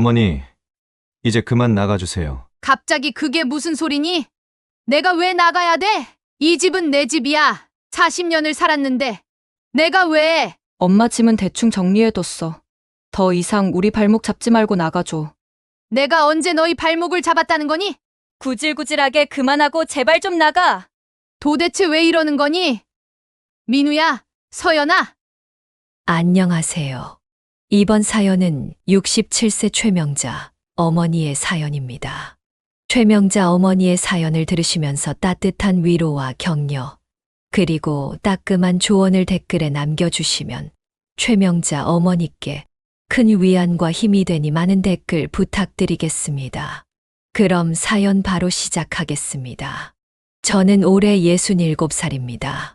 어머니, 이제 그만 나가주세요. 갑자기 그게 무슨 소리니? 내가 왜 나가야 돼? 이 집은 내 집이야. 40년을 살았는데. 내가 왜? 엄마 짐은 대충 정리해뒀어. 더 이상 우리 발목 잡지 말고 나가줘. 내가 언제 너희 발목을 잡았다는 거니? 구질구질하게 그만하고 제발 좀 나가. 도대체 왜 이러는 거니? 민우야, 서연아. 안녕하세요. 이번 사연은 67세 최명자 어머니의 사연입니다. 최명자 어머니의 사연을 들으시면서 따뜻한 위로와 격려, 그리고 따끔한 조언을 댓글에 남겨주시면 최명자 어머니께 큰 위안과 힘이 되니 많은 댓글 부탁드리겠습니다. 그럼 사연 바로 시작하겠습니다. 저는 올해 67살입니다.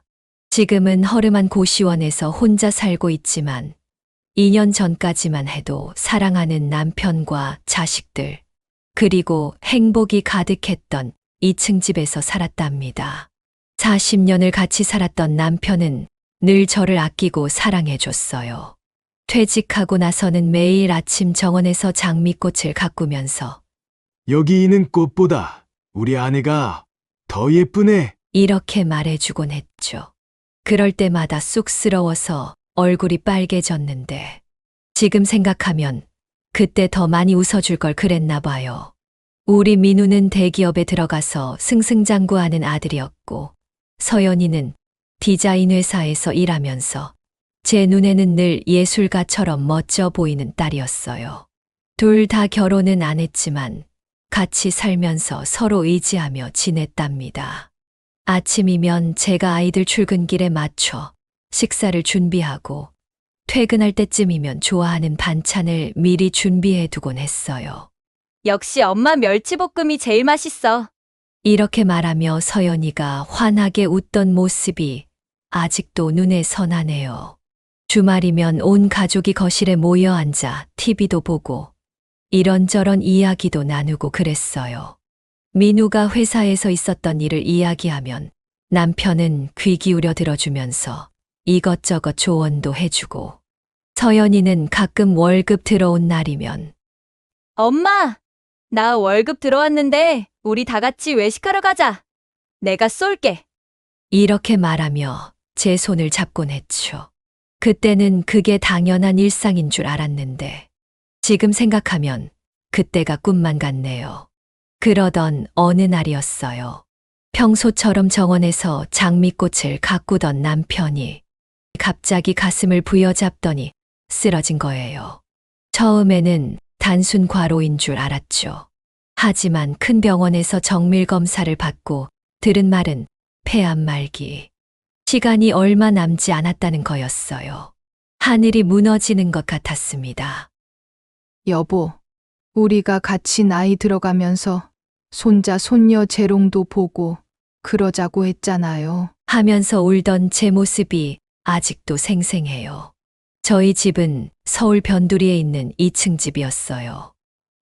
지금은 허름한 고시원에서 혼자 살고 있지만 2년 전까지만 해도 사랑하는 남편과 자식들, 그리고 행복이 가득했던 2층 집에서 살았답니다. 40년을 같이 살았던 남편은 늘 저를 아끼고 사랑해줬어요. 퇴직하고 나서는 매일 아침 정원에서 장미꽃을 가꾸면서 여기 있는 꽃보다 우리 아내가 더 예쁘네. 이렇게 말해주곤 했죠. 그럴 때마다 쑥스러워서 얼굴이 빨개졌는데 지금 생각하면 그때 더 많이 웃어줄 걸 그랬나 봐요. 우리 민우는 대기업에 들어가서 승승장구하는 아들이었고 서연이는 디자인 회사에서 일하면서 제 눈에는 늘 예술가처럼 멋져 보이는 딸이었어요. 둘 다 결혼은 안 했지만 같이 살면서 서로 의지하며 지냈답니다. 아침이면 제가 아이들 출근길에 맞춰 식사를 준비하고 퇴근할 때쯤이면 좋아하는 반찬을 미리 준비해 두곤 했어요. 역시 엄마 멸치볶음이 제일 맛있어. 이렇게 말하며 서연이가 환하게 웃던 모습이 아직도 눈에 선하네요. 주말이면 온 가족이 거실에 모여 앉아 TV도 보고 이런저런 이야기도 나누고 그랬어요. 민우가 회사에서 있었던 일을 이야기하면 남편은 귀 기울여 들어주면서 이것저것 조언도 해주고 서연이는 가끔 월급 들어온 날이면 엄마, 나 월급 들어왔는데 우리 다 같이 외식하러 가자. 내가 쏠게. 이렇게 말하며 제 손을 잡곤 했죠. 그때는 그게 당연한 일상인 줄 알았는데 지금 생각하면 그때가 꿈만 같네요. 그러던 어느 날이었어요. 평소처럼 정원에서 장미꽃을 가꾸던 남편이 갑자기 가슴을 부여잡더니 쓰러진 거예요. 처음에는 단순 과로인 줄 알았죠. 하지만 큰 병원에서 정밀 검사를 받고 들은 말은 폐암 말기. 시간이 얼마 남지 않았다는 거였어요. 하늘이 무너지는 것 같았습니다. 여보, 우리가 같이 나이 들어가면서 손자, 손녀 재롱도 보고 그러자고 했잖아요. 하면서 울던 제 모습이 아직도 생생해요. 저희 집은 서울 변두리에 있는 2층 집이었어요.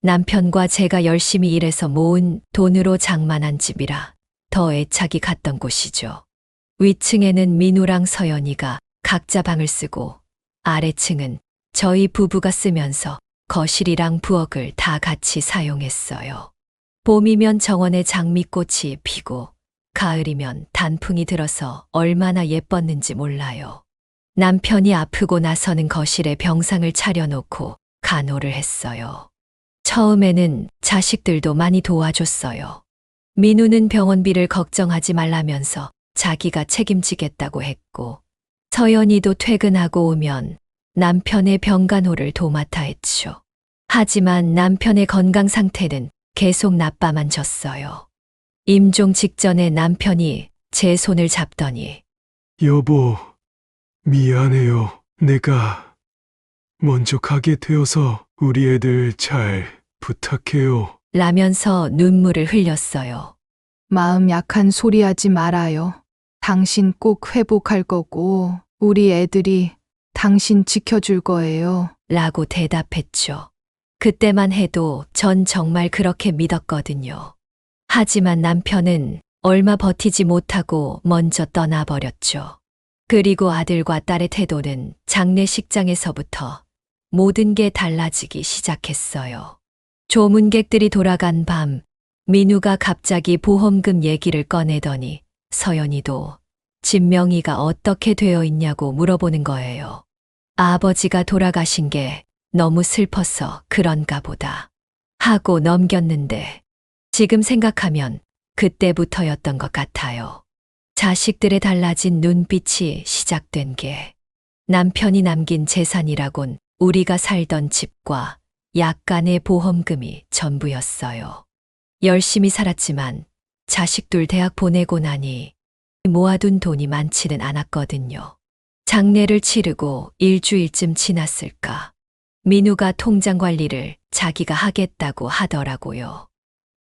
남편과 제가 열심히 일해서 모은 돈으로 장만한 집이라 더 애착이 갔던 곳이죠. 위층에는 민우랑 서연이가 각자 방을 쓰고 아래층은 저희 부부가 쓰면서 거실이랑 부엌을 다 같이 사용했어요. 봄이면 정원에 장미꽃이 피고 가을이면 단풍이 들어서 얼마나 예뻤는지 몰라요. 남편이 아프고 나서는 거실에 병상을 차려놓고 간호를 했어요. 처음에는 자식들도 많이 도와줬어요. 민우는 병원비를 걱정하지 말라면서 자기가 책임지겠다고 했고 서연이도 퇴근하고 오면 남편의 병간호를 도맡아 했죠. 하지만 남편의 건강 상태는 계속 나빠만 졌어요. 임종 직전에 남편이 제 손을 잡더니 여보, 미안해요. 내가 먼저 가게 되어서 우리 애들 잘 부탁해요. 라면서 눈물을 흘렸어요. 마음 약한 소리 하지 말아요. 당신 꼭 회복할 거고 우리 애들이 당신 지켜줄 거예요. 라고 대답했죠. 그때만 해도 전 정말 그렇게 믿었거든요. 하지만 남편은 얼마 버티지 못하고 먼저 떠나버렸죠. 그리고 아들과 딸의 태도는 장례식장에서부터 모든 게 달라지기 시작했어요. 조문객들이 돌아간 밤, 민우가 갑자기 보험금 얘기를 꺼내더니 서연이도 집 명의가 어떻게 되어 있냐고 물어보는 거예요. 아버지가 돌아가신 게 너무 슬퍼서 그런가 보다 하고 넘겼는데 지금 생각하면 그때부터였던 것 같아요. 자식들의 달라진 눈빛이 시작된 게 남편이 남긴 재산이라곤 우리가 살던 집과 약간의 보험금이 전부였어요. 열심히 살았지만 자식들 대학 보내고 나니 모아둔 돈이 많지는 않았거든요. 장례를 치르고 일주일쯤 지났을까. 민우가 통장 관리를 자기가 하겠다고 하더라고요.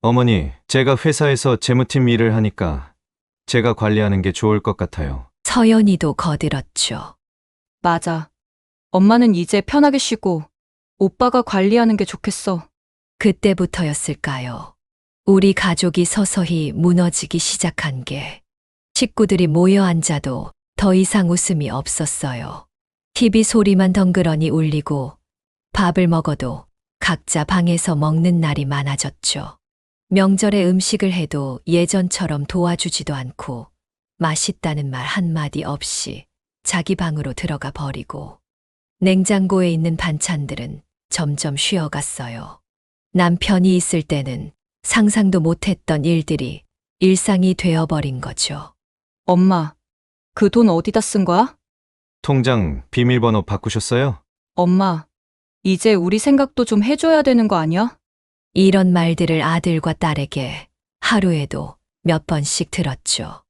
어머니, 제가 회사에서 재무팀 일을 하니까 제가 관리하는 게 좋을 것 같아요. 서연이도 거들었죠. 맞아. 엄마는 이제 편하게 쉬고 오빠가 관리하는 게 좋겠어. 그때부터였을까요? 우리 가족이 서서히 무너지기 시작한 게 식구들이 모여 앉아도 더 이상 웃음이 없었어요. TV 소리만 덩그러니 울리고 밥을 먹어도 각자 방에서 먹는 날이 많아졌죠. 명절에 음식을 해도 예전처럼 도와주지도 않고 맛있다는 말 한마디 없이 자기 방으로 들어가 버리고 냉장고에 있는 반찬들은 점점 쉬어갔어요. 남편이 있을 때는 상상도 못했던 일들이 일상이 되어버린 거죠. 엄마, 그 돈 어디다 쓴 거야? 통장 비밀번호 바꾸셨어요? 엄마, 이제 우리 생각도 좀 해줘야 되는 거 아니야? 이런 말들을 아들과 딸에게 하루에도 몇 번씩 들었죠.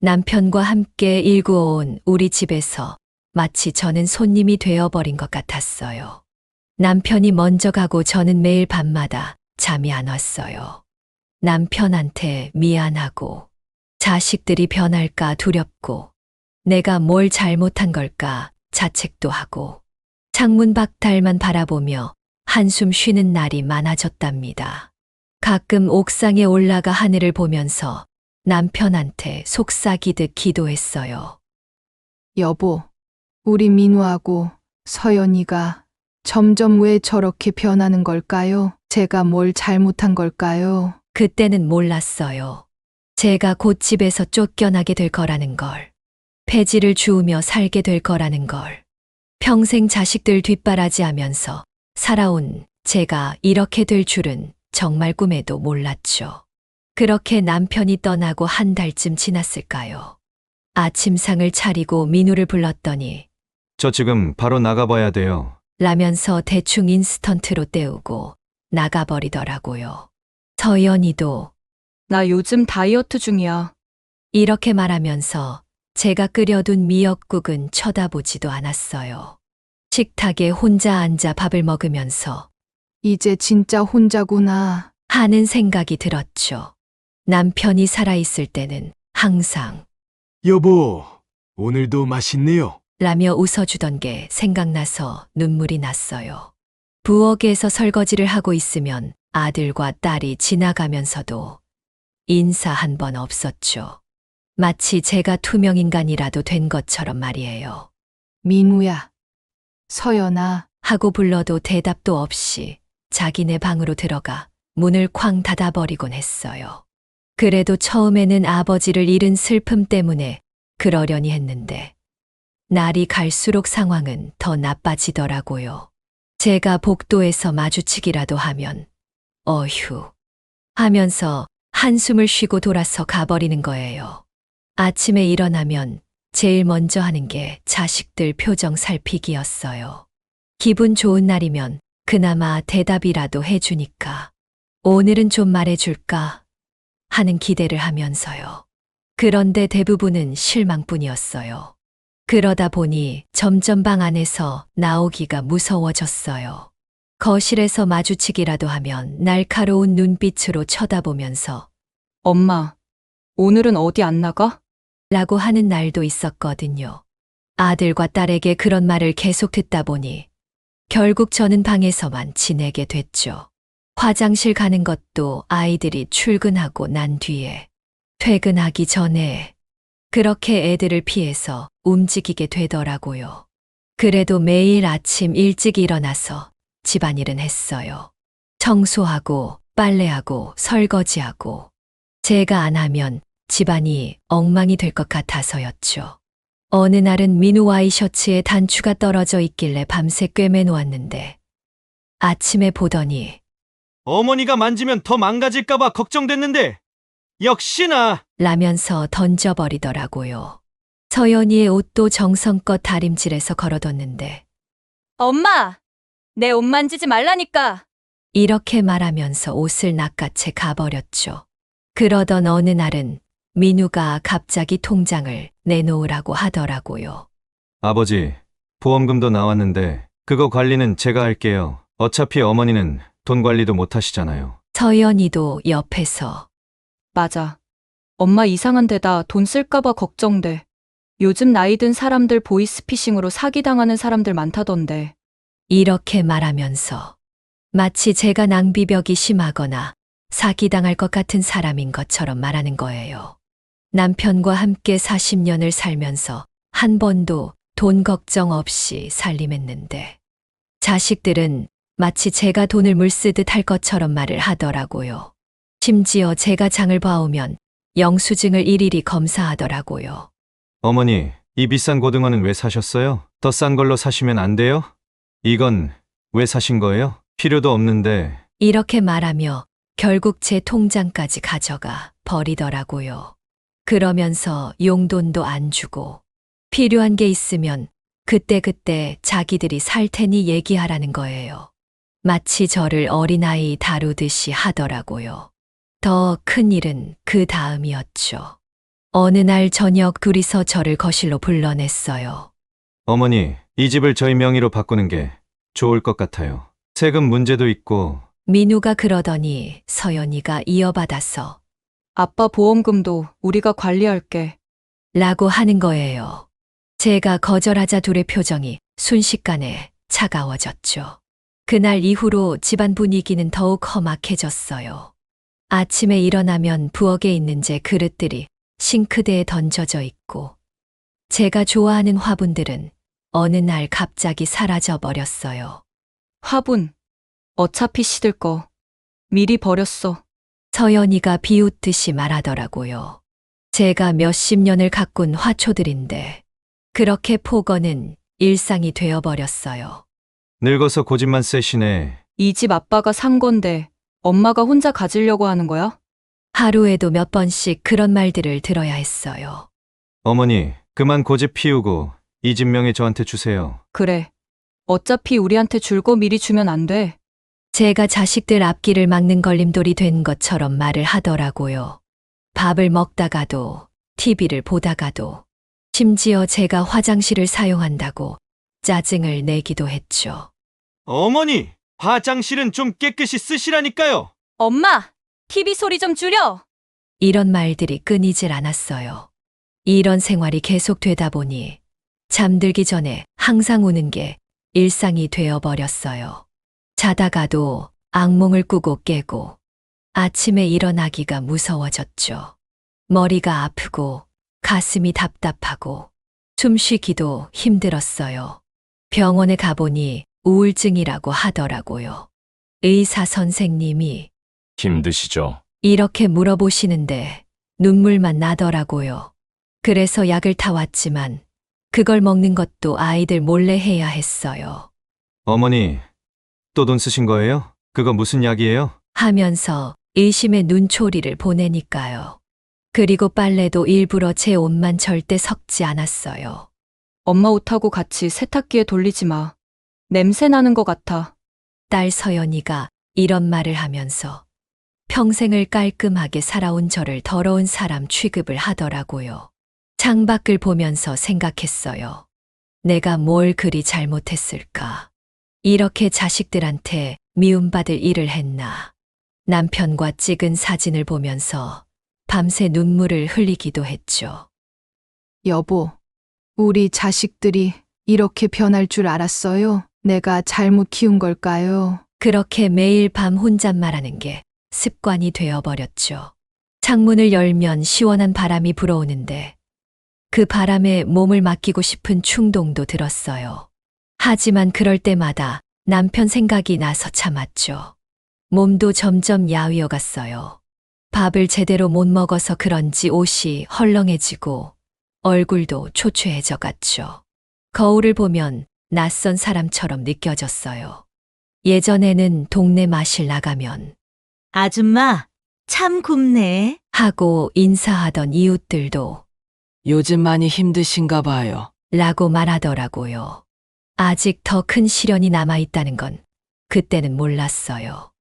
남편과 함께 일구어온 우리 집에서 마치 저는 손님이 되어버린 것 같았어요. 남편이 먼저 가고 저는 매일 밤마다 잠이 안 왔어요. 남편한테 미안하고 자식들이 변할까 두렵고 내가 뭘 잘못한 걸까 자책도 하고 창문 밖달만 바라보며 한숨 쉬는 날이 많아졌답니다. 가끔 옥상에 올라가 하늘을 보면서 남편한테 속삭이듯 기도했어요. 여보, 우리 민우하고 서연이가 점점 왜 저렇게 변하는 걸까요? 제가 뭘 잘못한 걸까요? 그때는 몰랐어요. 제가 곧 집에서 쫓겨나게 될 거라는 걸. 폐지를 주우며 살게 될 거라는 걸. 평생 자식들 뒷바라지하면서 살아온 제가 이렇게 될 줄은 정말 꿈에도 몰랐죠. 그렇게 남편이 떠나고 한 달쯤 지났을까요? 아침상을 차리고 민우를 불렀더니 저 지금 바로 나가봐야 돼요. 라면서 대충 인스턴트로 때우고 나가버리더라고요. 서연이도 나 요즘 다이어트 중이야. 이렇게 말하면서 제가 끓여둔 미역국은 쳐다보지도 않았어요. 식탁에 혼자 앉아 밥을 먹으면서 이제 진짜 혼자구나. 하는 생각이 들었죠. 남편이 살아있을 때는 항상 여보, 오늘도 맛있네요. 라며 웃어주던 게 생각나서 눈물이 났어요. 부엌에서 설거지를 하고 있으면 아들과 딸이 지나가면서도 인사 한 번 없었죠. 마치 제가 투명인간이라도 된 것처럼 말이에요. 민우야, 서연아, 하고 불러도 대답도 없이 자기네 방으로 들어가 문을 쾅 닫아버리곤 했어요. 그래도 처음에는 아버지를 잃은 슬픔 때문에 그러려니 했는데 날이 갈수록 상황은 더 나빠지더라고요. 제가 복도에서 마주치기라도 하면 어휴 하면서 한숨을 쉬고 돌아서 가버리는 거예요. 아침에 일어나면 제일 먼저 하는 게 자식들 표정 살피기였어요. 기분 좋은 날이면 그나마 대답이라도 해주니까 오늘은 좀 말해줄까 하는 기대를 하면서요. 그런데 대부분은 실망뿐이었어요. 그러다 보니 점점 방 안에서 나오기가 무서워졌어요. 거실에서 마주치기라도 하면 날카로운 눈빛으로 쳐다보면서 엄마, 오늘은 어디 안 나가? 라고 하는 날도 있었거든요. 아들과 딸에게 그런 말을 계속 듣다 보니 결국 저는 방에서만 지내게 됐죠. 화장실 가는 것도 아이들이 출근하고 난 뒤에, 퇴근하기 전에 그렇게 애들을 피해서 움직이게 되더라고요. 그래도 매일 아침 일찍 일어나서 집안일은 했어요. 청소하고 빨래하고 설거지하고 제가 안 하면 집안이 엉망이 될 것 같아서였죠. 어느 날은 민우 와이셔츠에 단추가 떨어져 있길래 밤새 꿰매 놓았는데 아침에 보더니 어머니가 만지면 더 망가질까봐 걱정됐는데 역시나. 라면서 던져버리더라고요. 서연이의 옷도 정성껏 다림질해서 걸어뒀는데 엄마! 내 옷 만지지 말라니까! 이렇게 말하면서 옷을 낚아채 가버렸죠. 그러던 어느 날은 민우가 갑자기 통장을 내놓으라고 하더라고요. 아버지, 보험금도 나왔는데 그거 관리는 제가 할게요. 어차피 어머니는 돈 관리도 못 하시잖아요. 서연이도 옆에서 맞아. 엄마 이상한 데다 돈 쓸까봐 걱정돼. 요즘 나이 든 사람들 보이스피싱으로 사기당하는 사람들 많다던데. 이렇게 말하면서 마치 제가 낭비벽이 심하거나 사기당할 것 같은 사람인 것처럼 말하는 거예요. 남편과 함께 40년을 살면서 한 번도 돈 걱정 없이 살림했는데 자식들은 마치 제가 돈을 물쓰듯 할 것처럼 말을 하더라고요. 심지어 제가 장을 봐오면 영수증을 일일이 검사하더라고요. 어머니, 이 비싼 고등어는 왜 사셨어요? 더 싼 걸로 사시면 안 돼요? 이건 왜 사신 거예요? 필요도 없는데. 이렇게 말하며 결국 제 통장까지 가져가 버리더라고요. 그러면서 용돈도 안 주고 필요한 게 있으면 그때그때 자기들이 살 테니 얘기하라는 거예요. 마치 저를 어린아이 다루듯이 하더라고요. 더 큰 일은 그 다음이었죠. 어느 날 저녁 둘이서 저를 거실로 불러냈어요. 어머니, 이 집을 저희 명의로 바꾸는 게 좋을 것 같아요. 세금 문제도 있고. 민우가 그러더니 서연이가 이어받아서 아빠 보험금도 우리가 관리할게. 라고 하는 거예요. 제가 거절하자 둘의 표정이 순식간에 차가워졌죠. 그날 이후로 집안 분위기는 더욱 험악해졌어요. 아침에 일어나면 부엌에 있는 제 그릇들이 싱크대에 던져져 있고 제가 좋아하는 화분들은 어느 날 갑자기 사라져 버렸어요. 화분. 어차피 시들 거. 미리 버렸어. 서연이가 비웃듯이 말하더라고요. 제가 몇십 년을 가꾼 화초들인데 그렇게 포거는 일상이 되어버렸어요. 늙어서 고집만 세시네. 이 집 아빠가 산 건데 엄마가 혼자 가지려고 하는 거야? 하루에도 몇 번씩 그런 말들을 들어야 했어요. 어머니, 그만 고집 피우고 이 집 명의 저한테 주세요. 그래. 어차피 우리한테 줄 거 미리 주면 안 돼. 제가 자식들 앞길을 막는 걸림돌이 된 것처럼 말을 하더라고요. 밥을 먹다가도, TV를 보다가도, 심지어 제가 화장실을 사용한다고 짜증을 내기도 했죠. 어머니, 화장실은 좀 깨끗이 쓰시라니까요. 엄마! TV 소리 좀 줄여! 이런 말들이 끊이질 않았어요. 이런 생활이 계속되다 보니 잠들기 전에 항상 우는 게 일상이 되어버렸어요. 자다가도 악몽을 꾸고 깨고 아침에 일어나기가 무서워졌죠. 머리가 아프고 가슴이 답답하고 숨쉬기도 힘들었어요. 병원에 가보니 우울증이라고 하더라고요. 의사 선생님이 힘드시죠? 이렇게 물어보시는데 눈물만 나더라고요. 그래서 약을 타왔지만 그걸 먹는 것도 아이들 몰래 해야 했어요. 어머니, 또 돈 쓰신 거예요? 그거 무슨 약이에요? 하면서 의심의 눈초리를 보내니까요. 그리고 빨래도 일부러 제 옷만 절대 섞지 않았어요. 엄마 옷하고 같이 세탁기에 돌리지 마. 냄새 나는 것 같아. 딸 서연이가 이런 말을 하면서 평생을 깔끔하게 살아온 저를 더러운 사람 취급을 하더라고요. 창밖을 보면서 생각했어요. 내가 뭘 그리 잘못했을까? 이렇게 자식들한테 미움받을 일을 했나? 남편과 찍은 사진을 보면서 밤새 눈물을 흘리기도 했죠. 여보, 우리 자식들이 이렇게 변할 줄 알았어요? 내가 잘못 키운 걸까요? 그렇게 매일 밤 혼잣말하는 게 습관이 되어버렸죠. 창문을 열면 시원한 바람이 불어오는데 그 바람에 몸을 맡기고 싶은 충동도 들었어요. 하지만 그럴 때마다 남편 생각이 나서 참았죠. 몸도 점점 야위어 갔어요. 밥을 제대로 못 먹어서 그런지 옷이 헐렁해지고 얼굴도 초췌해져 갔죠. 거울을 보면 낯선 사람처럼 느껴졌어요. 예전에는 동네 마실 나가면 아줌마, 참 굽네. 하고 인사하던 이웃들도 요즘 많이 힘드신가 봐요. 라고 말하더라고요. 아직 더 큰 시련이 남아있다는 건 그때는 몰랐어요.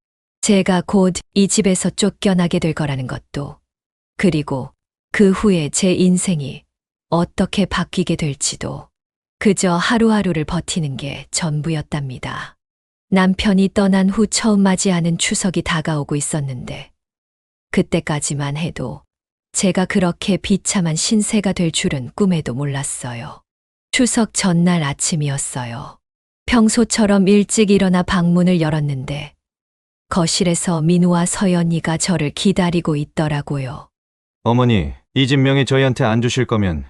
제가 곧 이 집에서 쫓겨나게 될 거라는 것도, 그리고 그 후에 제 인생이 어떻게 바뀌게 될지도 그저 하루하루를 버티는 게 전부였답니다. 남편이 떠난 후 처음 맞이하는 추석이 다가오고 있었는데, 그때까지만 해도 제가 그렇게 비참한 신세가 될 줄은 꿈에도 몰랐어요. 추석 전날 아침이었어요. 평소처럼 일찍 일어나 방문을 열었는데 거실에서 민우와 서연이가 저를 기다리고 있더라고요. 어머니, 이 집 명의 저희한테 안 주실 거면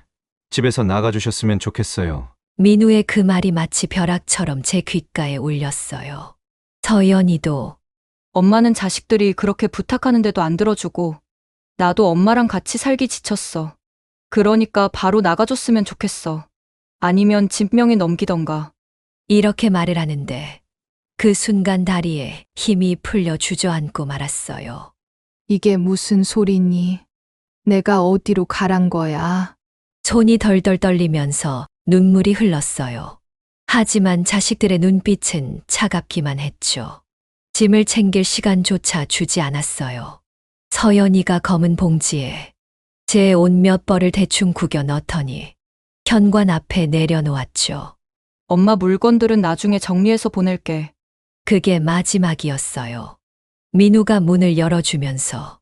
집에서 나가주셨으면 좋겠어요. 민우의 그 말이 마치 벼락처럼 제 귓가에 울렸어요. 서연이도 엄마는 자식들이 그렇게 부탁하는데도 안 들어주고 나도 엄마랑 같이 살기 지쳤어. 그러니까 바로 나가줬으면 좋겠어. 아니면 집 명의 넘기던가. 이렇게 말을 하는데 그 순간 다리에 힘이 풀려 주저앉고 말았어요. 이게 무슨 소리니? 내가 어디로 가란 거야? 손이 덜덜 떨리면서 눈물이 흘렀어요. 하지만 자식들의 눈빛은 차갑기만 했죠. 짐을 챙길 시간조차 주지 않았어요. 서연이가 검은 봉지에 제 옷 몇 벌을 대충 구겨 넣더니 현관 앞에 내려놓았죠. 엄마 물건들은 나중에 정리해서 보낼게. 그게 마지막이었어요. 민우가 문을 열어주면서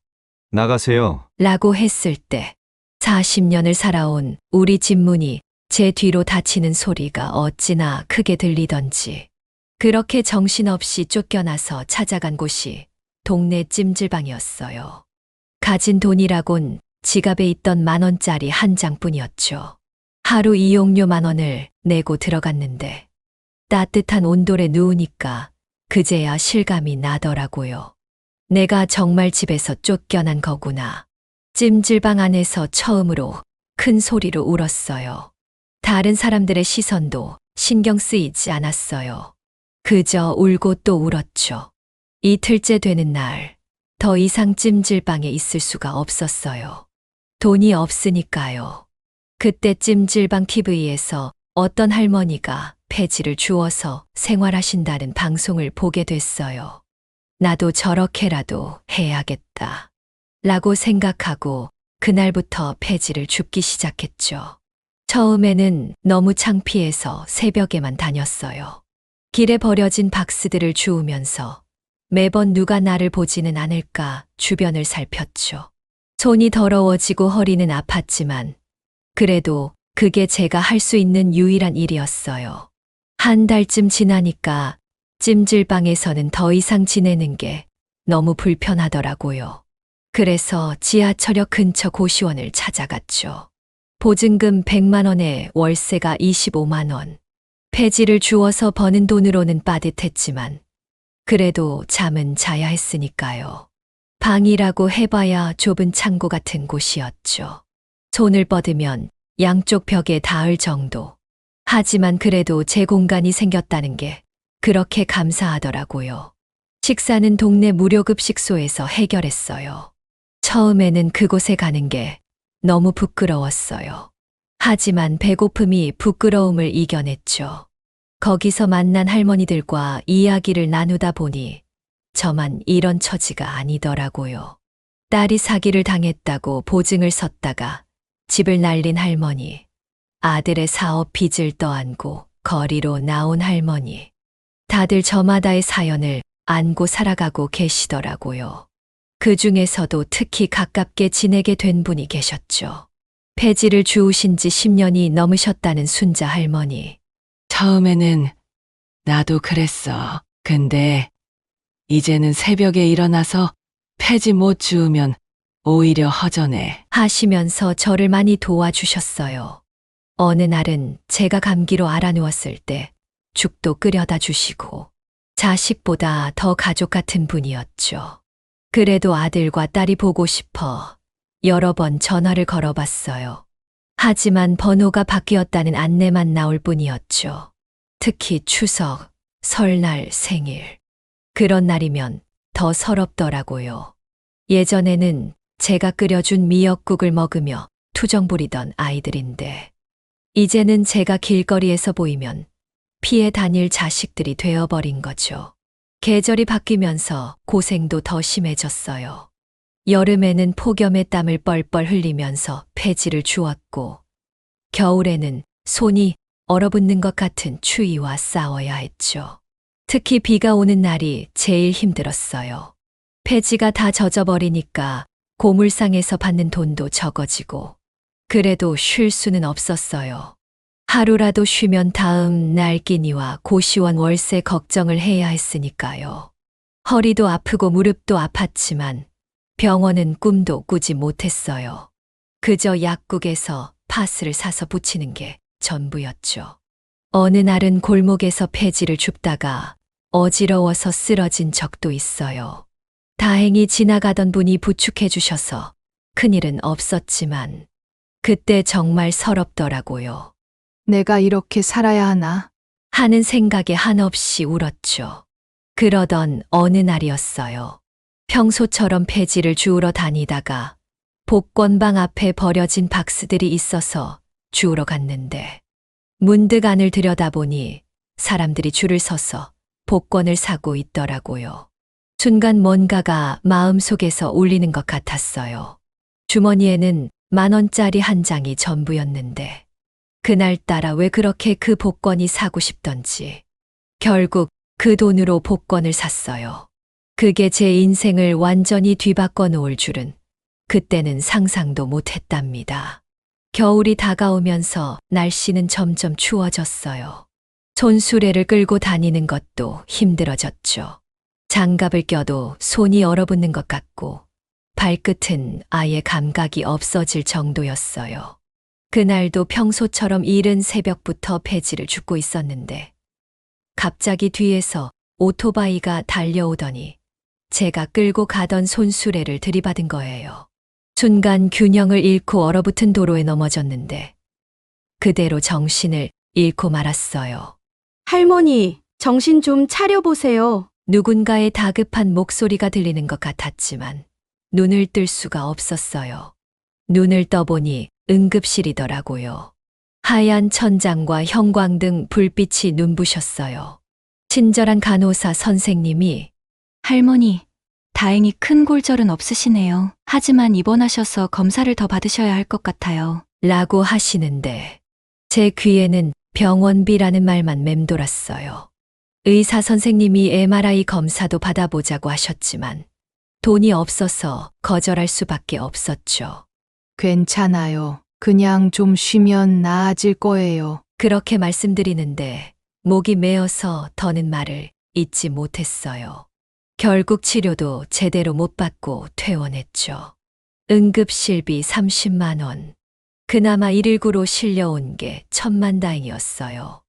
나가세요. 라고 했을 때 40년을 살아온 우리 집 문이 제 뒤로 닫히는 소리가 어찌나 크게 들리던지 그렇게 정신없이 쫓겨나서 찾아간 곳이 동네 찜질방이었어요. 가진 돈이라곤 지갑에 있던 10,000원짜리 한 장뿐이었죠. 하루 이용료 10,000원을 내고 들어갔는데 따뜻한 온돌에 누우니까 그제야 실감이 나더라고요. 내가 정말 집에서 쫓겨난 거구나. 찜질방 안에서 처음으로 큰 소리로 울었어요. 다른 사람들의 시선도 신경 쓰이지 않았어요. 그저 울고 또 울었죠. 이틀째 되는 날, 더 이상 찜질방에 있을 수가 없었어요. 돈이 없으니까요. 그때 찜질방 TV에서 어떤 할머니가 폐지를 주워서 생활하신다는 방송을 보게 됐어요. 나도 저렇게라도 해야겠다. 라고 생각하고 그날부터 폐지를 줍기 시작했죠. 처음에는 너무 창피해서 새벽에만 다녔어요. 길에 버려진 박스들을 주우면서 매번 누가 나를 보지는 않을까 주변을 살폈죠. 손이 더러워지고 허리는 아팠지만 그래도 그게 제가 할 수 있는 유일한 일이었어요. 한 달쯤 지나니까 찜질방에서는 더 이상 지내는 게 너무 불편하더라고요. 그래서 지하철역 근처 고시원을 찾아갔죠. 보증금 100만 원에 월세가 25만 원. 폐지를 주워서 버는 돈으로는 빠듯했지만 그래도 잠은 자야 했으니까요. 방이라고 해봐야 좁은 창고 같은 곳이었죠. 손을 뻗으면 양쪽 벽에 닿을 정도. 하지만 그래도 제 공간이 생겼다는 게 그렇게 감사하더라고요. 식사는 동네 무료급식소에서 해결했어요. 처음에는 그곳에 가는 게 너무 부끄러웠어요. 하지만 배고픔이 부끄러움을 이겨냈죠. 거기서 만난 할머니들과 이야기를 나누다 보니 저만 이런 처지가 아니더라고요. 딸이 사기를 당했다고 보증을 섰다가 집을 날린 할머니, 아들의 사업 빚을 떠안고 거리로 나온 할머니, 다들 저마다의 사연을 안고 살아가고 계시더라고요. 그 중에서도 특히 가깝게 지내게 된 분이 계셨죠. 폐지를 주우신 지 10년이 넘으셨다는 순자 할머니. 처음에는 나도 그랬어. 근데 이제는 새벽에 일어나서 폐지 못 주우면 오히려 허전해. 하시면서 저를 많이 도와주셨어요. 어느 날은 제가 감기로 알아누웠을 때 죽도 끓여다 주시고 자식보다 더 가족 같은 분이었죠. 그래도 아들과 딸이 보고 싶어 여러 번 전화를 걸어봤어요. 하지만 번호가 바뀌었다는 안내만 나올 뿐이었죠. 특히 추석, 설날, 생일. 그런 날이면 더 서럽더라고요. 예전에는 제가 끓여준 미역국을 먹으며 투정 부리던 아이들인데, 이제는 제가 길거리에서 보이면 피해 다닐 자식들이 되어버린 거죠. 계절이 바뀌면서 고생도 더 심해졌어요. 여름에는 폭염에 땀을 뻘뻘 흘리면서 폐지를 주웠고, 겨울에는 손이 얼어붙는 것 같은 추위와 싸워야 했죠. 특히 비가 오는 날이 제일 힘들었어요. 폐지가 다 젖어버리니까 고물상에서 받는 돈도 적어지고, 그래도 쉴 수는 없었어요. 하루라도 쉬면 다음 날 끼니와 고시원 월세 걱정을 해야 했으니까요. 허리도 아프고 무릎도 아팠지만 병원은 꿈도 꾸지 못했어요. 그저 약국에서 파스를 사서 붙이는 게 전부였죠. 어느 날은 골목에서 폐지를 줍다가 어지러워서 쓰러진 적도 있어요. 다행히 지나가던 분이 부축해 주셔서 큰일은 없었지만 그때 정말 서럽더라고요. 내가 이렇게 살아야 하나? 하는 생각에 한없이 울었죠. 그러던 어느 날이었어요. 평소처럼 폐지를 주우러 다니다가 복권방 앞에 버려진 박스들이 있어서 주우러 갔는데 문득 안을 들여다보니 사람들이 줄을 서서 복권을 사고 있더라고요. 순간 뭔가가 마음속에서 울리는 것 같았어요. 주머니에는 10,000원짜리 한 장이 전부였는데 그날따라 왜 그렇게 그 복권이 사고 싶던지 결국 그 돈으로 복권을 샀어요. 그게 제 인생을 완전히 뒤바꿔 놓을 줄은 그때는 상상도 못했답니다. 겨울이 다가오면서 날씨는 점점 추워졌어요. 손수레를 끌고 다니는 것도 힘들어졌죠. 장갑을 껴도 손이 얼어붙는 것 같고 발끝은 아예 감각이 없어질 정도였어요. 그날도 평소처럼 이른 새벽부터 폐지를 줍고 있었는데 갑자기 뒤에서 오토바이가 달려오더니 제가 끌고 가던 손수레를 들이받은 거예요. 순간 균형을 잃고 얼어붙은 도로에 넘어졌는데 그대로 정신을 잃고 말았어요. 할머니, 정신 좀 차려보세요. 누군가의 다급한 목소리가 들리는 것 같았지만 눈을 뜰 수가 없었어요. 눈을 떠보니 응급실이더라고요. 하얀 천장과 형광등 불빛이 눈부셨어요. 친절한 간호사 선생님이 할머니, 다행히 큰 골절은 없으시네요. 하지만 입원하셔서 검사를 더 받으셔야 할 것 같아요. 라고 하시는데 제 귀에는 병원비라는 말만 맴돌았어요. 의사 선생님이 MRI 검사도 받아보자고 하셨지만 돈이 없어서 거절할 수밖에 없었죠. 괜찮아요. 그냥 좀 쉬면 나아질 거예요. 그렇게 말씀드리는데 목이 메어서 더는 말을 잇지 못했어요. 결국 치료도 제대로 못 받고 퇴원했죠. 응급실비 30만 원. 그나마 119로 실려온 게 천만다행이었어요.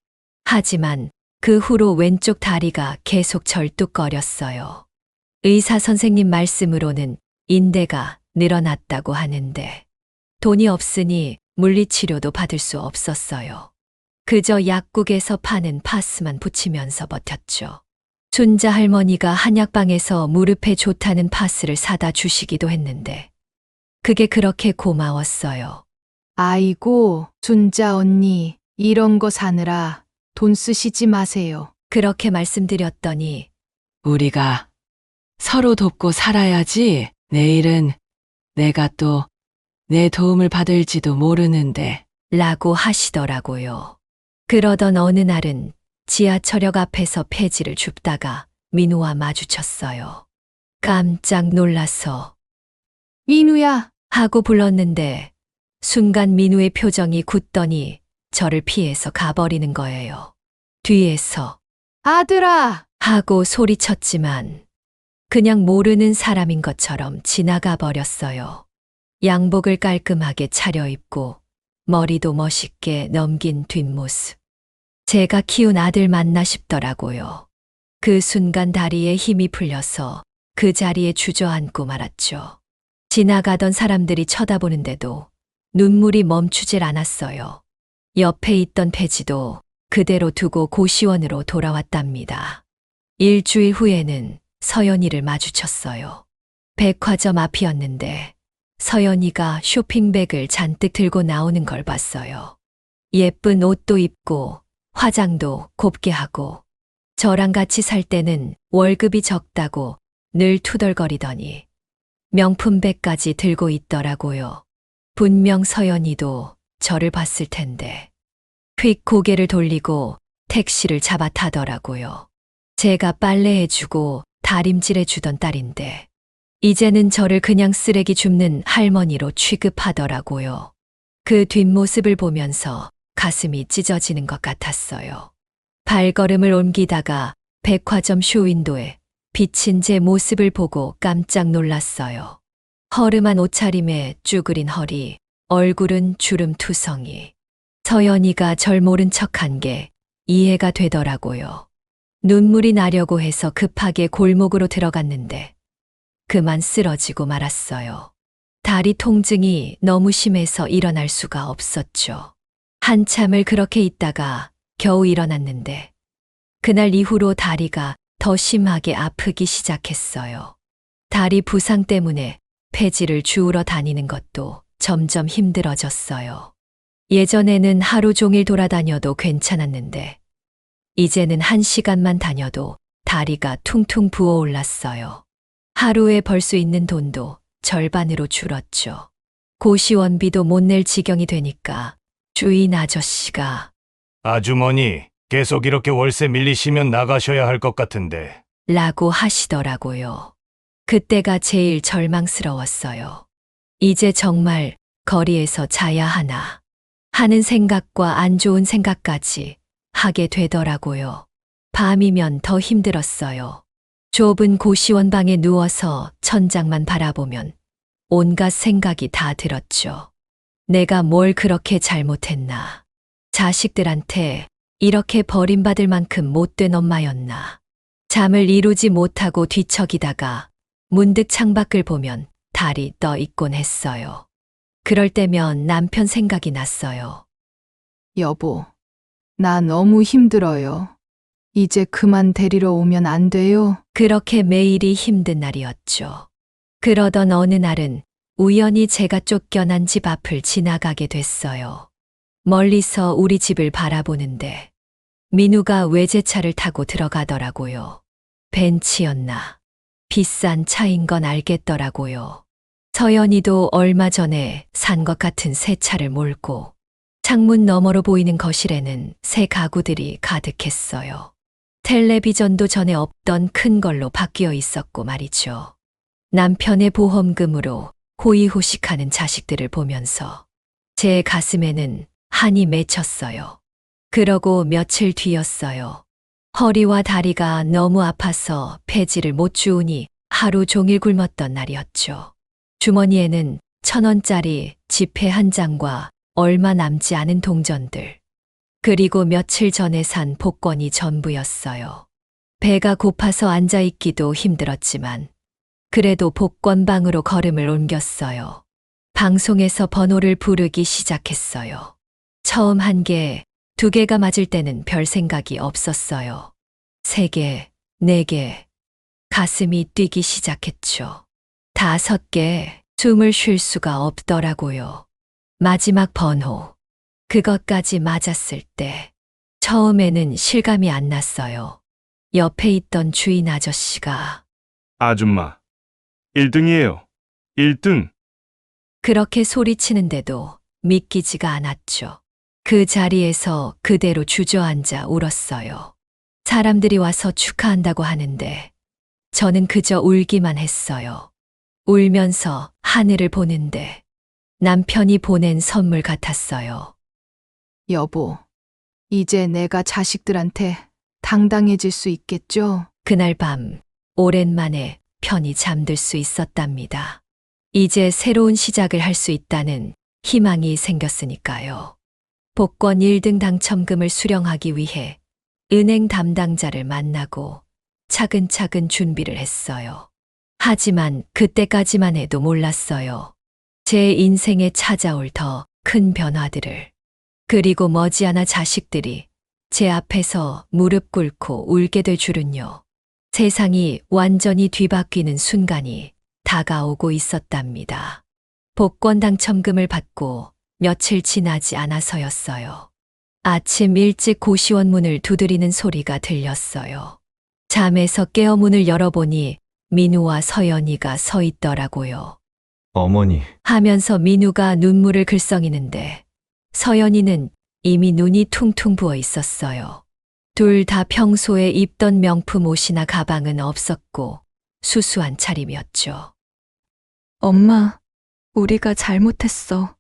하지만 그 후로 왼쪽 다리가 계속 절뚝거렸어요. 의사 선생님 말씀으로는 인대가 늘어났다고 하는데 돈이 없으니 물리치료도 받을 수 없었어요. 그저 약국에서 파는 파스만 붙이면서 버텼죠. 순자 할머니가 한약방에서 무릎에 좋다는 파스를 사다 주시기도 했는데 그게 그렇게 고마웠어요. 아이고, 순자 언니, 이런 거 사느라 돈 쓰시지 마세요. 그렇게 말씀드렸더니 우리가 서로 돕고 살아야지. 내일은 내가 또 내 도움을 받을지도 모르는데. 라고 하시더라고요. 그러던 어느 날은 지하철역 앞에서 폐지를 줍다가 민우와 마주쳤어요. 깜짝 놀라서 민우야, 하고 불렀는데 순간 민우의 표정이 굳더니 저를 피해서 가버리는 거예요. 뒤에서 아들아! 하고 소리쳤지만 그냥 모르는 사람인 것처럼 지나가 버렸어요. 양복을 깔끔하게 차려입고 머리도 멋있게 넘긴 뒷모습. 제가 키운 아들 맞나 싶더라고요. 그 순간 다리에 힘이 풀려서 그 자리에 주저앉고 말았죠. 지나가던 사람들이 쳐다보는데도 눈물이 멈추질 않았어요. 옆에 있던 폐지도 그대로 두고 고시원으로 돌아왔답니다. 일주일 후에는 서연이를 마주쳤어요. 백화점 앞이었는데 서연이가 쇼핑백을 잔뜩 들고 나오는 걸 봤어요. 예쁜 옷도 입고 화장도 곱게 하고 저랑 같이 살 때는 월급이 적다고 늘 투덜거리더니 명품백까지 들고 있더라고요. 분명 서연이도 저를 봤을 텐데 휙 고개를 돌리고 택시를 잡아 타더라고요. 제가 빨래해주고 다림질해주던 딸인데 이제는 저를 그냥 쓰레기 줍는 할머니로 취급하더라고요. 그 뒷모습을 보면서 가슴이 찢어지는 것 같았어요. 발걸음을 옮기다가 백화점 쇼윈도에 비친 제 모습을 보고 깜짝 놀랐어요. 허름한 옷차림에 쭈그린 허리, 얼굴은 주름투성이. 서연이가 절 모른 척한 게 이해가 되더라고요. 눈물이 나려고 해서 급하게 골목으로 들어갔는데 그만 쓰러지고 말았어요. 다리 통증이 너무 심해서 일어날 수가 없었죠. 한참을 그렇게 있다가 겨우 일어났는데 그날 이후로 다리가 더 심하게 아프기 시작했어요. 다리 부상 때문에 폐지를 주우러 다니는 것도 점점 힘들어졌어요. 예전에는 하루 종일 돌아다녀도 괜찮았는데 이제는 1시간만 다녀도 다리가 퉁퉁 부어올랐어요. 하루에 벌 수 있는 돈도 절반으로 줄었죠. 고시원비도 못 낼 지경이 되니까 주인 아저씨가 아주머니, 계속 이렇게 월세 밀리시면 나가셔야 할 것 같은데. 라고 하시더라고요. 그때가 제일 절망스러웠어요. 이제 정말 거리에서 자야 하나 하는 생각과 안 좋은 생각까지 하게 되더라고요. 밤이면 더 힘들었어요. 좁은 고시원 방에 누워서 천장만 바라보면 온갖 생각이 다 들었죠. 내가 뭘 그렇게 잘못했나. 자식들한테 이렇게 버림받을 만큼 못된 엄마였나. 잠을 이루지 못하고 뒤척이다가 문득 창밖을 보면 달이 떠 있곤 했어요. 그럴 때면 남편 생각이 났어요. 여보, 나 너무 힘들어요. 이제 그만 데리러 오면 안 돼요? 그렇게 매일이 힘든 날이었죠. 그러던 어느 날은 우연히 제가 쫓겨난 집 앞을 지나가게 됐어요. 멀리서 우리 집을 바라보는데 민우가 외제차를 타고 들어가더라고요. 벤츠였나. 비싼 차인 건 알겠더라고요. 서연이도 얼마 전에 산 것 같은 새 차를 몰고 창문 너머로 보이는 거실에는 새 가구들이 가득했어요. 텔레비전도 전에 없던 큰 걸로 바뀌어 있었고 말이죠. 남편의 보험금으로 호의호식하는 자식들을 보면서 제 가슴에는 한이 맺혔어요. 그러고 며칠 뒤였어요. 허리와 다리가 너무 아파서 폐지를 못 주우니 하루 종일 굶었던 날이었죠. 주머니에는 1,000원짜리 지폐 한 장과 얼마 남지 않은 동전들, 그리고 며칠 전에 산 복권이 전부였어요. 배가 고파서 앉아있기도 힘들었지만 그래도 복권방으로 걸음을 옮겼어요. 방송에서 번호를 부르기 시작했어요. 처음 1개, 2개가 맞을 때는 별 생각이 없었어요. 3개, 4개, 가슴이 뛰기 시작했죠. 5개, 숨을 쉴 수가 없더라고요. 마지막 번호, 그것까지 맞았을 때 처음에는 실감이 안 났어요. 옆에 있던 주인 아저씨가 아줌마, 1등이에요. 1등. 그렇게 소리치는데도 믿기지가 않았죠. 그 자리에서 그대로 주저앉아 울었어요. 사람들이 와서 축하한다고 하는데 저는 그저 울기만 했어요. 울면서 하늘을 보는데 남편이 보낸 선물 같았어요. 여보, 이제 내가 자식들한테 당당해질 수 있겠죠? 그날 밤 오랜만에 편히 잠들 수 있었답니다. 이제 새로운 시작을 할 수 있다는 희망이 생겼으니까요. 복권 1등 당첨금을 수령하기 위해 은행 담당자를 만나고 차근차근 준비를 했어요. 하지만 그때까지만 해도 몰랐어요. 제 인생에 찾아올 더 큰 변화들을. 그리고 머지않아 자식들이 제 앞에서 무릎 꿇고 울게 될 줄은요. 세상이 완전히 뒤바뀌는 순간이 다가오고 있었답니다. 복권 당첨금을 받고 며칠 지나지 않아서였어요. 아침 일찍 고시원 문을 두드리는 소리가 들렸어요. 잠에서 깨어 문을 열어보니 민우와 서연이가 서 있더라고요. 어머니, 하면서 민우가 눈물을 글썽이는데 서연이는 이미 눈이 퉁퉁 부어 있었어요. 둘 다 평소에 입던 명품 옷이나 가방은 없었고 수수한 차림이었죠. 엄마, 우리가 잘못했어.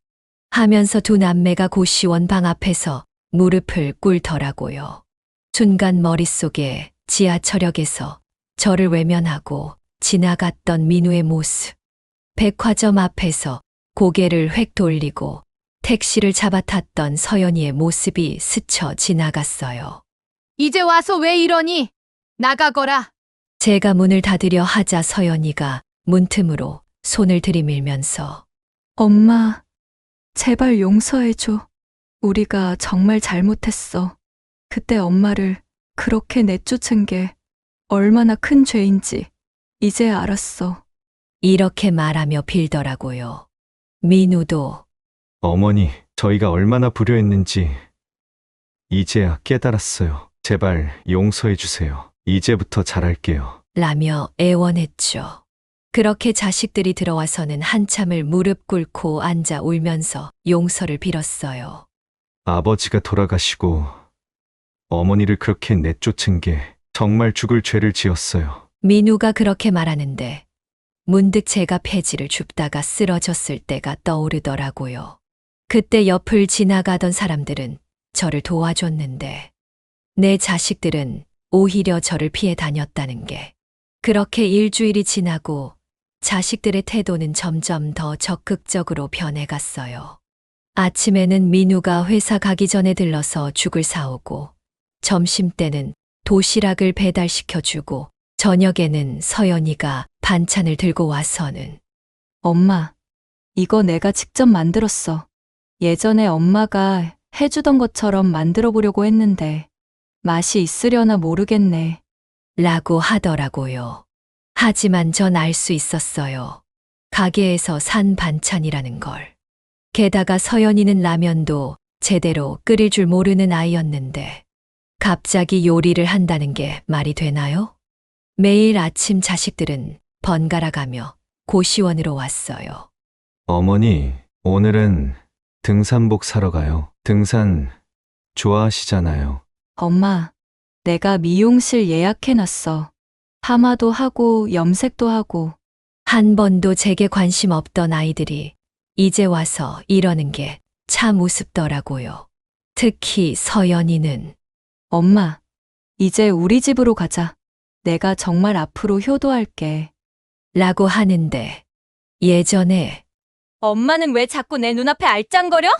하면서 두 남매가 고시원 방 앞에서 무릎을 꿇더라고요. 순간 머릿속에 지하철역에서 저를 외면하고 지나갔던 민우의 모습. 백화점 앞에서 고개를 획 돌리고 택시를 잡아탔던 서연이의 모습이 스쳐 지나갔어요. 이제 와서 왜 이러니? 나가거라. 제가 문을 닫으려 하자 서연이가 문틈으로 손을 들이밀면서 엄마, 제발 용서해줘. 우리가 정말 잘못했어. 그때 엄마를 그렇게 내쫓은 게 얼마나 큰 죄인지 이제 알았어. 이렇게 말하며 빌더라고요. 민우도 어머니, 저희가 얼마나 불효했는지 이제야 깨달았어요. 제발 용서해 주세요. 이제부터 잘할게요. 라며 애원했죠. 그렇게 자식들이 들어와서는 한참을 무릎 꿇고 앉아 울면서 용서를 빌었어요. 아버지가 돌아가시고 어머니를 그렇게 내쫓은 게 정말 죽을 죄를 지었어요. 민우가 그렇게 말하는데 문득 제가 폐지를 줍다가 쓰러졌을 때가 떠오르더라고요. 그때 옆을 지나가던 사람들은 저를 도와줬는데 내 자식들은 오히려 저를 피해 다녔다는 게. 그렇게 일주일이 지나고 자식들의 태도는 점점 더 적극적으로 변해갔어요. 아침에는 민우가 회사 가기 전에 들러서 죽을 사오고 점심때는 도시락을 배달시켜주고 저녁에는 서연이가 반찬을 들고 와서는 엄마, 이거 내가 직접 만들었어. 예전에 엄마가 해주던 것처럼 만들어 보려고 했는데 맛이 있으려나 모르겠네. 라고 하더라고요. 하지만 전 알 수 있었어요. 가게에서 산 반찬이라는 걸. 게다가 서연이는 라면도 제대로 끓일 줄 모르는 아이였는데 갑자기 요리를 한다는 게 말이 되나요? 매일 아침 자식들은 번갈아 가며 고시원으로 왔어요. 어머니, 오늘은 등산복 사러 가요. 등산 좋아하시잖아요. 엄마, 내가 미용실 예약해놨어. 파마도 하고 염색도 하고. 한 번도 제게 관심 없던 아이들이 이제 와서 이러는 게 참 우습더라고요. 특히 서연이는 엄마, 이제 우리 집으로 가자. 내가 정말 앞으로 효도할게. 라고 하는데 예전에 엄마는 왜 자꾸 내 눈앞에 알짱거려?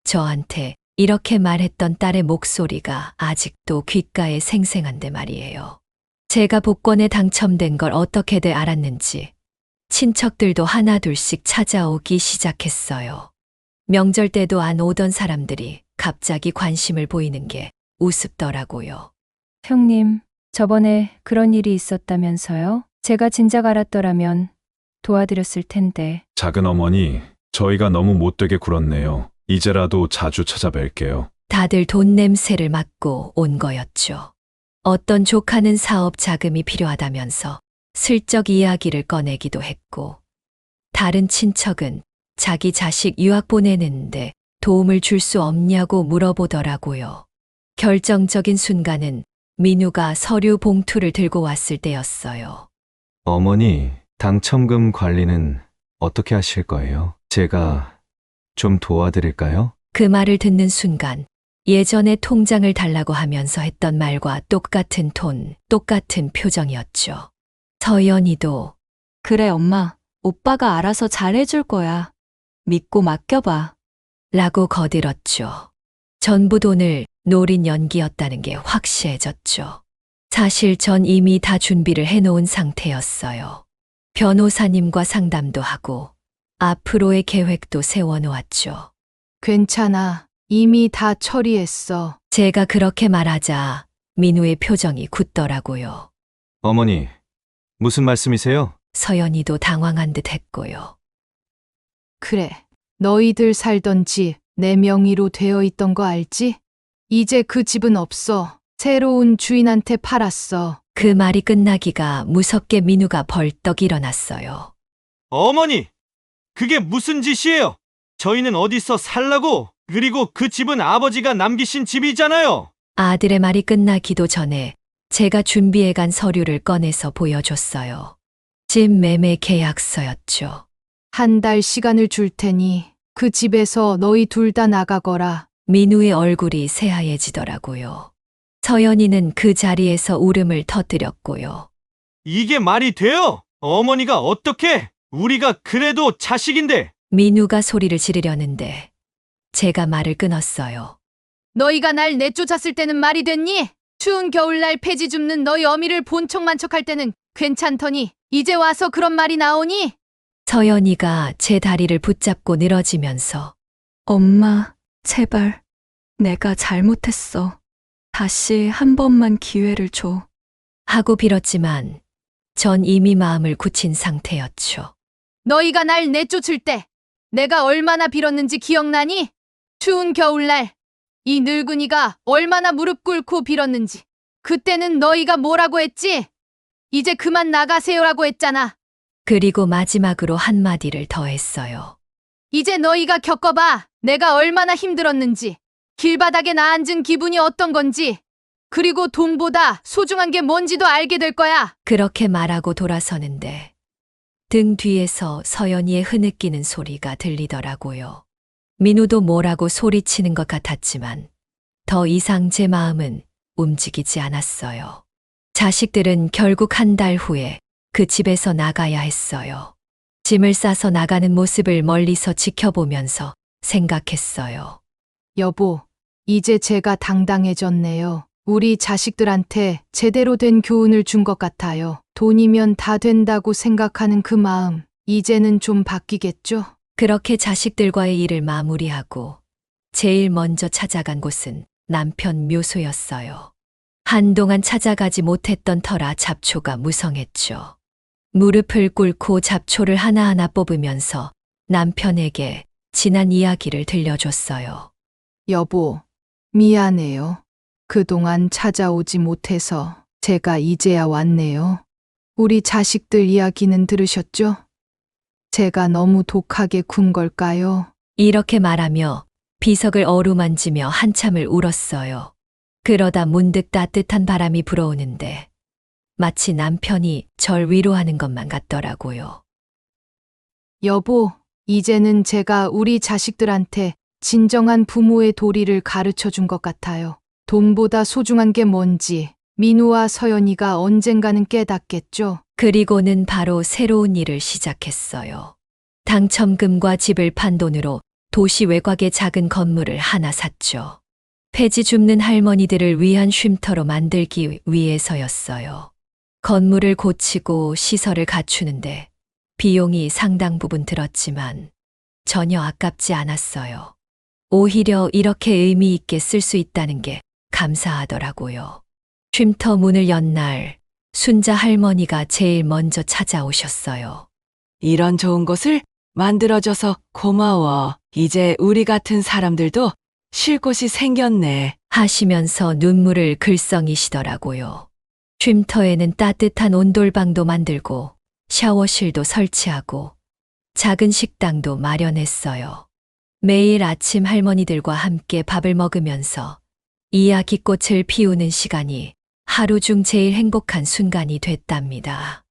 저한테 이렇게 말했던 딸의 목소리가 아직도 귓가에 생생한데 말이에요. 제가 복권에 당첨된 걸 어떻게들 알았는지 친척들도 하나둘씩 찾아오기 시작했어요. 명절 때도 안 오던 사람들이 갑자기 관심을 보이는 게 우습더라고요. 형님, 저번에 그런 일이 있었다면서요? 제가 진작 알았더라면 도와드렸을 텐데. 작은 어머니, 저희가 너무 못되게 굴었네요. 이제라도 자주 찾아뵐게요. 다들 돈 냄새를 맡고 온 거였죠. 어떤 조카는 사업 자금이 필요하다면서 슬쩍 이야기를 꺼내기도 했고, 다른 친척은 자기 자식 유학 보내는데 도움을 줄 수 없냐고 물어보더라고요. 결정적인 순간은 민우가 서류 봉투를 들고 왔을 때였어요. 어머니, 당첨금 관리는 어떻게 하실 거예요? 제가 좀 도와드릴까요? 그 말을 듣는 순간 예전에 통장을 달라고 하면서 했던 말과 똑같은 톤, 똑같은 표정이었죠. 서연이도 그래, 엄마. 오빠가 알아서 잘 해줄 거야. 믿고 맡겨봐. 라고 거들었죠. 전부 돈을 노린 연기였다는 게 확실해졌죠. 사실 전 이미 다 준비를 해놓은 상태였어요. 변호사님과 상담도 하고 앞으로의 계획도 세워놓았죠. 괜찮아. 이미 다 처리했어. 제가 그렇게 말하자 민우의 표정이 굳더라고요. 어머니, 무슨 말씀이세요? 서연이도 당황한 듯 했고요. 그래. 너희들 살던 집 내 명의로 되어 있던 거 알지? 이제 그 집은 없어. 새로운 주인한테 팔았어. 그 말이 끝나기가 무섭게 민우가 벌떡 일어났어요. 어머니! 그게 무슨 짓이에요? 저희는 어디서 살라고? 그리고 그 집은 아버지가 남기신 집이잖아요. 아들의 말이 끝나기도 전에 제가 준비해간 서류를 꺼내서 보여줬어요. 집 매매 계약서였죠. 한 달 시간을 줄 테니 그 집에서 너희 둘 다 나가거라. 민우의 얼굴이 새하얘지더라고요. 서연이는 그 자리에서 울음을 터뜨렸고요. 이게 말이 돼요? 어머니가 어떻게? 우리가 그래도 자식인데. 민우가 소리를 지르려는데 제가 말을 끊었어요. 너희가 날 내쫓았을 때는 말이 됐니? 추운 겨울날 폐지 줍는 너희 어미를 본 척만 척할 때는 괜찮더니 이제 와서 그런 말이 나오니? 서연이가 제 다리를 붙잡고 늘어지면서 엄마, 제발. 내가 잘못했어. 다시 한 번만 기회를 줘. 하고 빌었지만 전 이미 마음을 굳힌 상태였죠. 너희가 날 내쫓을 때 내가 얼마나 빌었는지 기억나니? 추운 겨울날 이 늙은이가 얼마나 무릎 꿇고 빌었는지. 그때는 너희가 뭐라고 했지? 이제 그만 나가세요라고 했잖아. 그리고 마지막으로 한마디를 더 했어요. 이제 너희가 겪어봐. 내가 얼마나 힘들었는지. 길바닥에 나앉은 기분이 어떤 건지. 그리고 돈보다 소중한 게 뭔지도 알게 될 거야. 그렇게 말하고 돌아서는데 등 뒤에서 서연이의 흐느끼는 소리가 들리더라고요. 민우도 뭐라고 소리치는 것 같았지만 더 이상 제 마음은 움직이지 않았어요. 자식들은 결국 한 달 후에 그 집에서 나가야 했어요. 짐을 싸서 나가는 모습을 멀리서 지켜보면서 생각했어요. 여보, 이제 제가 당당해졌네요. 우리 자식들한테 제대로 된 교훈을 준 것 같아요. 돈이면 다 된다고 생각하는 그 마음, 이제는 좀 바뀌겠죠? 그렇게 자식들과의 일을 마무리하고 제일 먼저 찾아간 곳은 남편 묘소였어요. 한동안 찾아가지 못했던 터라 잡초가 무성했죠. 무릎을 꿇고 잡초를 하나하나 뽑으면서 남편에게 지난 이야기를 들려줬어요. 여보, 미안해요. 그동안 찾아오지 못해서 제가 이제야 왔네요. 우리 자식들 이야기는 들으셨죠? 제가 너무 독하게 군 걸까요? 이렇게 말하며 비석을 어루만지며 한참을 울었어요. 그러다 문득 따뜻한 바람이 불어오는데 마치 남편이 절 위로하는 것만 같더라고요. 여보, 이제는 제가 우리 자식들한테 진정한 부모의 도리를 가르쳐 준 것 같아요. 돈보다 소중한 게 뭔지 민우와 서연이가 언젠가는 깨닫겠죠? 그리고는 바로 새로운 일을 시작했어요. 당첨금과 집을 판 돈으로 도시 외곽의 작은 건물을 하나 샀죠. 폐지 줍는 할머니들을 위한 쉼터로 만들기 위해서였어요. 건물을 고치고 시설을 갖추는데 비용이 상당 부분 들었지만 전혀 아깝지 않았어요. 오히려 이렇게 의미 있게 쓸 수 있다는 게 감사하더라고요. 쉼터 문을 연 날 순자 할머니가 제일 먼저 찾아오셨어요. 이런 좋은 곳을 만들어줘서 고마워. 이제 우리 같은 사람들도 쉴 곳이 생겼네. 하시면서 눈물을 글썽이시더라고요. 쉼터에는 따뜻한 온돌방도 만들고 샤워실도 설치하고 작은 식당도 마련했어요. 매일 아침 할머니들과 함께 밥을 먹으면서 이야기꽃을 피우는 시간이 하루 중 제일 행복한 순간이 됐답니다.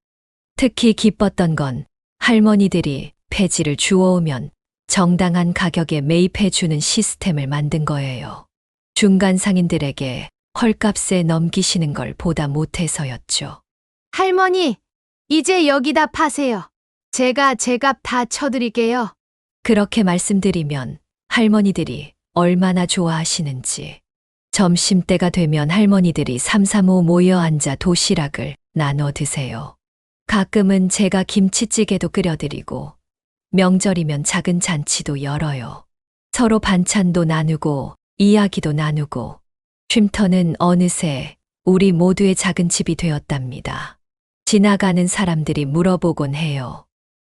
특히 기뻤던 건 할머니들이 폐지를 주워오면 정당한 가격에 매입해주는 시스템을 만든 거예요. 중간 상인들에게 헐값에 넘기시는 걸 보다 못해서였죠. 할머니, 이제 여기다 파세요. 제가 제 값 다 쳐드릴게요. 그렇게 말씀드리면 할머니들이 얼마나 좋아하시는지. 점심때가 되면 할머니들이 삼삼오오 모여 앉아 도시락을 나눠 드세요. 가끔은 제가 김치찌개도 끓여드리고 명절이면 작은 잔치도 열어요. 서로 반찬도 나누고 이야기도 나누고 쉼터는 어느새 우리 모두의 작은 집이 되었답니다. 지나가는 사람들이 물어보곤 해요.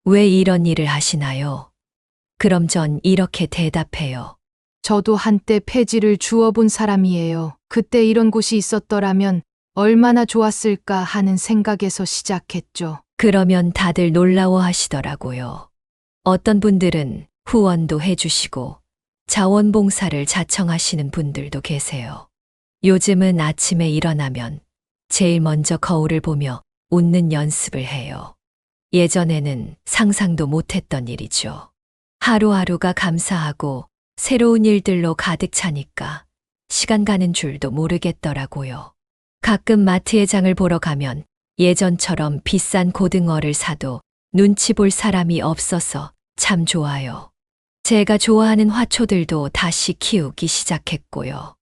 왜 이런 일을 하시나요? 그럼 전 이렇게 대답해요. 저도 한때 폐지를 주워본 사람이에요. 그때 이런 곳이 있었더라면 얼마나 좋았을까 하는 생각에서 시작했죠. 그러면 다들 놀라워 하시더라고요. 어떤 분들은 후원도 해주시고 자원봉사를 자청하시는 분들도 계세요. 요즘은 아침에 일어나면 제일 먼저 거울을 보며 웃는 연습을 해요. 예전에는 상상도 못했던 일이죠. 하루하루가 감사하고 새로운 일들로 가득 차니까 시간 가는 줄도 모르겠더라고요. 가끔 마트에 장을 보러 가면 예전처럼 비싼 고등어를 사도 눈치 볼 사람이 없어서 참 좋아요. 제가 좋아하는 화초들도 다시 키우기 시작했고요.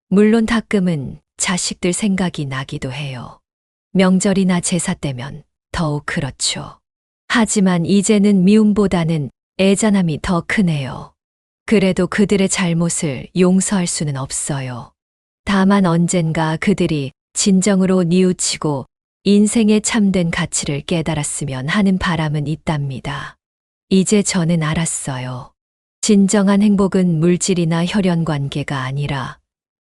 물론 가끔은 자식들 생각이 나기도 해요. 명절이나 제사 때면 더욱 그렇죠. 하지만 이제는 미움보다는 애잔함이 더 크네요. 그래도 그들의 잘못을 용서할 수는 없어요. 다만 언젠가 그들이 진정으로 뉘우치고 인생의 참된 가치를 깨달았으면 하는 바람은 있답니다. 이제 저는 알았어요. 진정한 행복은 물질이나 혈연 관계가 아니라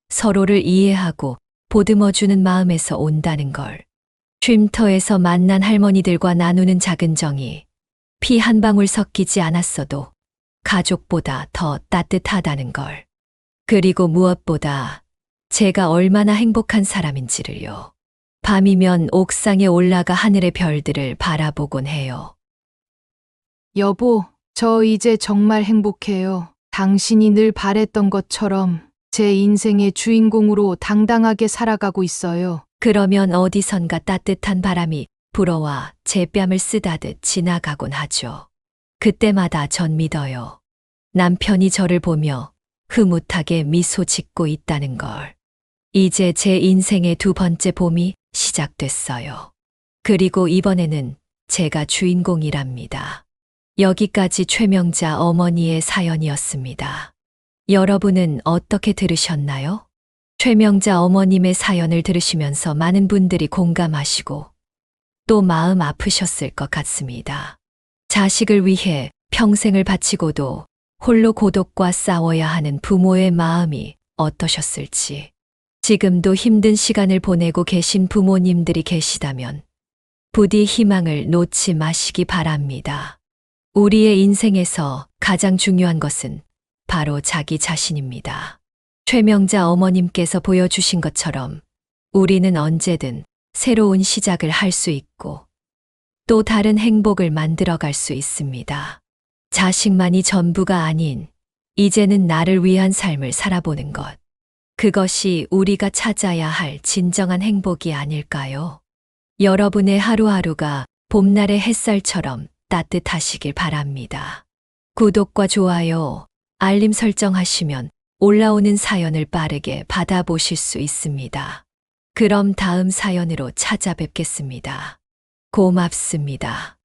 서로를 이해하고 보듬어주는 마음에서 온다는 걸. 쉼터에서 만난 할머니들과 나누는 작은 정이 피 한 방울 섞이지 않았어도 가족보다 더 따뜻하다는 걸. 그리고 무엇보다 제가 얼마나 행복한 사람인지를요. 밤이면 옥상에 올라가 하늘의 별들을 바라보곤 해요. 여보, 저 이제 정말 행복해요. 당신이 늘 바랬던 것처럼 제 인생의 주인공으로 당당하게 살아가고 있어요. 그러면 어디선가 따뜻한 바람이 불어와 제 뺨을 쓰다듯 지나가곤 하죠. 그때마다 전 믿어요. 남편이 저를 보며 흐뭇하게 미소 짓고 있다는 걸. 이제 제 인생의 두 번째 봄이 시작됐어요. 그리고 이번에는 제가 주인공이랍니다. 여기까지 최명자 어머니의 사연이었습니다. 여러분은 어떻게 들으셨나요? 최명자 어머님의 사연을 들으시면서 많은 분들이 공감하시고 또 마음 아프셨을 것 같습니다. 자식을 위해 평생을 바치고도 홀로 고독과 싸워야 하는 부모의 마음이 어떠셨을지. 지금도 힘든 시간을 보내고 계신 부모님들이 계시다면 부디 희망을 놓지 마시기 바랍니다. 우리의 인생에서 가장 중요한 것은 바로 자기 자신입니다. 최명자 어머님께서 보여주신 것처럼 우리는 언제든 새로운 시작을 할 수 있고 또 다른 행복을 만들어갈 수 있습니다. 자식만이 전부가 아닌 이제는 나를 위한 삶을 살아보는 것. 그것이 우리가 찾아야 할 진정한 행복이 아닐까요? 여러분의 하루하루가 봄날의 햇살처럼 따뜻하시길 바랍니다. 구독과 좋아요, 알림 설정하시면 올라오는 사연을 빠르게 받아보실 수 있습니다. 그럼 다음 사연으로 찾아뵙겠습니다. 고맙습니다.